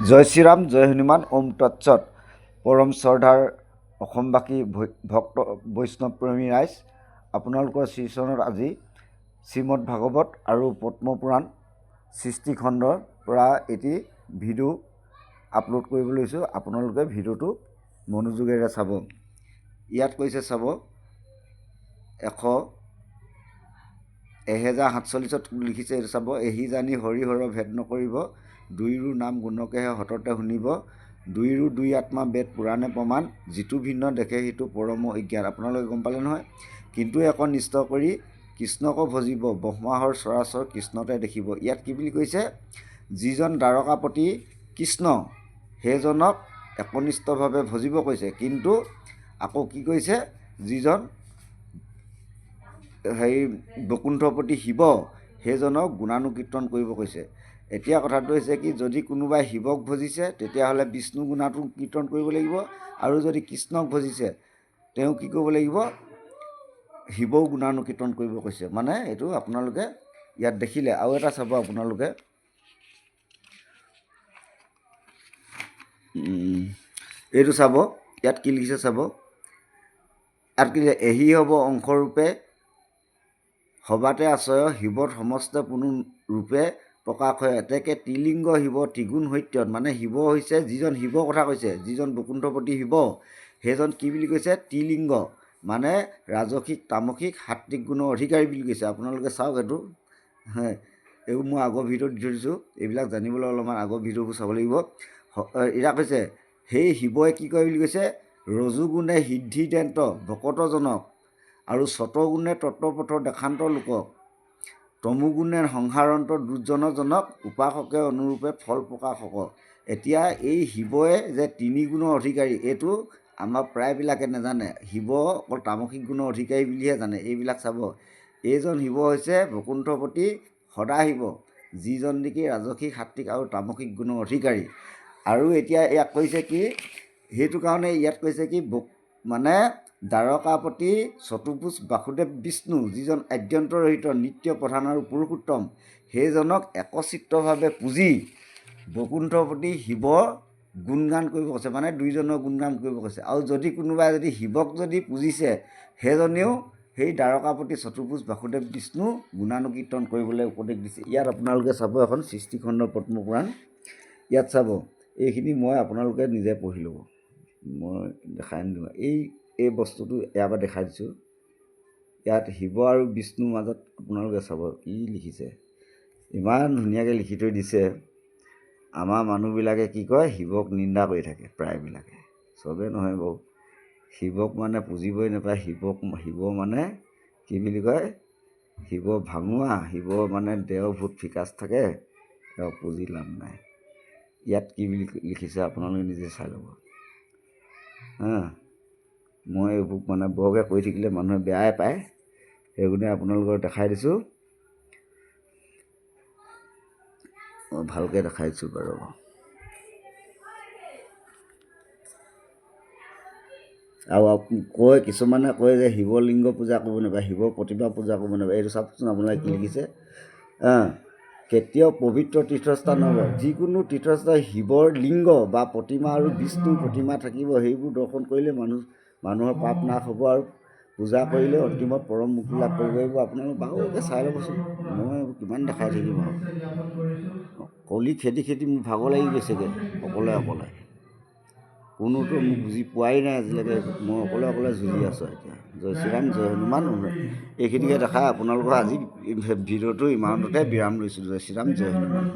জয় শ্ৰীৰাম, জয় হনুমান, ওম তৎসৎ। পৰম শ্ৰদ্ধাৰ অসমবাসী ভক্ত বৈষ্ণৱপ্ৰেমী ৰাইজ, আপোনালোকৰ শ্ৰীচৰণত আজি শ্ৰীমদ ভাগৱত আৰু পদ্মপুৰাণ সৃষ্টিখণ্ডৰ পৰা এটি ভিডিঅ' আপলোড কৰিবলৈ লৈছোঁ। আপোনালোকে ভিডিঅ'টো মনোযোগেৰে চাব। ইয়াত কৈছে চাব 1047ত লিখিছে, এইটো চাব। এহি জানি হৰিহৰ ভেদ নকৰিব, দুইৰো নাম গুণকেহে সততে শুনিব, দুইৰো দুই আত্মা বেদ পুৰাণে প্ৰমাণ, যিটো ভিন্ন দেখে সিটো পৰম অজ্ঞান। আপোনালোকে গম পালে নহয়। কিন্তু একো নিষ্ঠ কৰি কৃষ্ণকো ভজিব, ব্ৰহ্মাহৰ চৰাচৰ কৃষ্ণতে দেখিব। ইয়াত কি বুলি কৈছে? যিজন দ্বাৰকাপতি কৃষ্ণ সেইজনক একনিষ্ঠভাৱে ভজিব কৈছে। কিন্তু আকৌ কি কৈছে? যিজন বৈকুণ্ঠপতি শিৱ সেইজনক গুণানুকীৰ্তন কৰিব কৈছে। এতিয়া কথাটো হৈছে কি, যদি কোনোবাই শিৱক ভজিছে তেতিয়াহ'লে বিষ্ণু গুণাটো কীৰ্তন কৰিব লাগিব, আৰু যদি কৃষ্ণক ভজিছে তেওঁ কি কৰিব লাগিব? শিৱও গুণানুকীৰ্তন কৰিব কৈছে। মানে এইটো আপোনালোকে ইয়াত দেখিলে। আৰু এটা চাব আপোনালোকে, এইটো চাব। ইয়াত কি লিখিছে চাব। ইয়াত কি লিখিছে? এহি হ'ব অংশৰূপে সবাতে আশ্ৰয়, শিৱত সমস্ত পুনু ৰূপে প্ৰকাশ হয়। এতেকে ত্ৰিলিংগ শিৱ ত্ৰিগুণ সত্যত। মানে শিৱ হৈছে, যিজন শিৱৰ কথা কৈছে, যিজন বৈকুণ্ঠপতি শিৱ সেইজন কি বুলি কৈছে? ত্ৰিলিংগ, মানে ৰাজসিক, তামসিক, সাত্বিক গুণৰ অধিকাৰী বুলি কৈছে। আপোনালোকে চাওক এইটো। এইবোৰ মই আগৰ ভিডিঅ'ত দি থৈ দিছোঁ। এইবিলাক জানিবলৈ অলপমান আগৰ ভিডিঅ'বোৰ চাব লাগিব। এতিয়া কৈছে সেই শিৱই কি কৰে বুলি কৈছে? ৰজুগুণে সিদ্ধিদান্ত ভকতজনক, আৰু শতগুণে তত্ত্বপথৰ দেখান্ত লোকক, তমুগুণে সংসাৰন্ত দুৰ্জনজনক, উপাসকে অনুৰূপে ফল প্ৰকাশক। এতিয়া এই শিৱই যে তিনি গুণৰ অধিকাৰী, এইটো আমাৰ প্ৰায়বিলাকে নাজানে। শিৱ অকল তামসিক গুণৰ অধিকাৰী বুলিহে জানে। এইবিলাক চাব। এইজন শিৱ হৈছে বৈকুণ্ঠপতি সদাশিৱ, যিজন নেকি ৰাজসিক, সাত্বিক আৰু তামসিক গুণৰ অধিকাৰী। আৰু এতিয়া ইয়াক কৈছে কি? সেইটো কাৰণে ইয়াত কৈছে কি, মানে দ্বাৰকাপতি চতুৰ্ভুজ বাসুদেৱ বিষ্ণু, যিজন আদ্যন্তৰহিত নিত্য প্ৰধান আৰু পুৰুষোত্তম, সেইজনক একচিত্তভাৱে পুজি বৈকুণ্ঠপতি শিৱৰ গুণগান কৰিব কৈছে। মানে দুইজনৰ গুণগান কৰিব কৈছে। আৰু যদি কোনোবাই যদি শিৱক যদি পুজিছে, সেইজনেও সেই দ্বাৰকাপতি চতুৰ্ভুজ বাসুদেৱ বিষ্ণু গুণানুকীৰ্তন কৰিবলৈ উপদেশ দিছে। ইয়াত আপোনালোকে চাব এখন সৃষ্টিখণ্ড পদ্মপুৰাণ। ইয়াত চাব। এইখিনি মই আপোনালোকে নিজে পঢ়ি ল'ব, মই দেখাই নিদিওঁ। এই বস্তুটো ইয়াৰ পৰা দেখাই দিছোঁ। ইয়াত শিৱ আৰু বিষ্ণুৰ মাজত আপোনালোকে চাব কি লিখিছে। ইমান ধুনীয়াকৈ লিখি থৈ দিছে। আমাৰ মানুহবিলাকে কি কয়? শিৱক নিন্দা কৰি থাকে প্ৰায়বিলাকে। চবেই নহয় বাৰু। শিৱক মানে পুজিবই নাপায়। শিৱ মানে কি বুলি কয়? শিৱ ভাঙোৱা, শিৱ মানে দেও ভূত ফিকাচ থাকে, তেওঁক পুজি লাভ নাই। ইয়াত কি বুলি লিখিছে আপোনালোকে নিজে চাই ল'ব। মই এইবোৰ মানে বৰকৈ কৈ থাকিলে মানুহে বেয়াই পায়, সেইকাৰণে আপোনালোকক দেখাই দিছোঁ। মই ভালকৈ দেখাই দিছোঁ বাৰু। আৰু কয়, কিছুমানে কয় যে শিৱলিংগ পূজা কৰিব নাপায়, শিৱ প্ৰতিমা পূজা কৰিব নাপায়। এইটো চাওকচোন আপোনালোকে কি লিখিছে। কেতিয়াও পবিত্ৰ তীৰ্থস্থান নহ'ব। যিকোনো তীৰ্থস্থান শিৱৰ লিংগ বা প্ৰতিমা আৰু বিষ্ণুৰ প্ৰতিমা থাকিব, সেইবোৰ দৰ্শন কৰিলে মানুহৰ পাপ নাশ হ'ব, আৰু পূজা কৰিলে অন্তিমত পৰম মুক্তি লাভ কৰিব পাৰিব। আপোনালোকে ভালকৈ চাই ল'বচোন। মই কিমান দেখাই থাকিম আৰু। কলি খেদি মোৰ ভাগৰ লাগি গৈছেগৈ অকলে। কোনোতো মোক বুজি পোৱাই নাই আজিলৈকে। মই অকলে যুঁজি আছোঁ এতিয়া। জয় শ্ৰীৰাম, জয় হনুমান। এইখিনিকে দেখাই আপোনালোকৰ আজি ভিডিঅ'টো ইমানতে বিৰাম লৈছোঁ। জয় শ্ৰীৰাম, জয় হনুমান।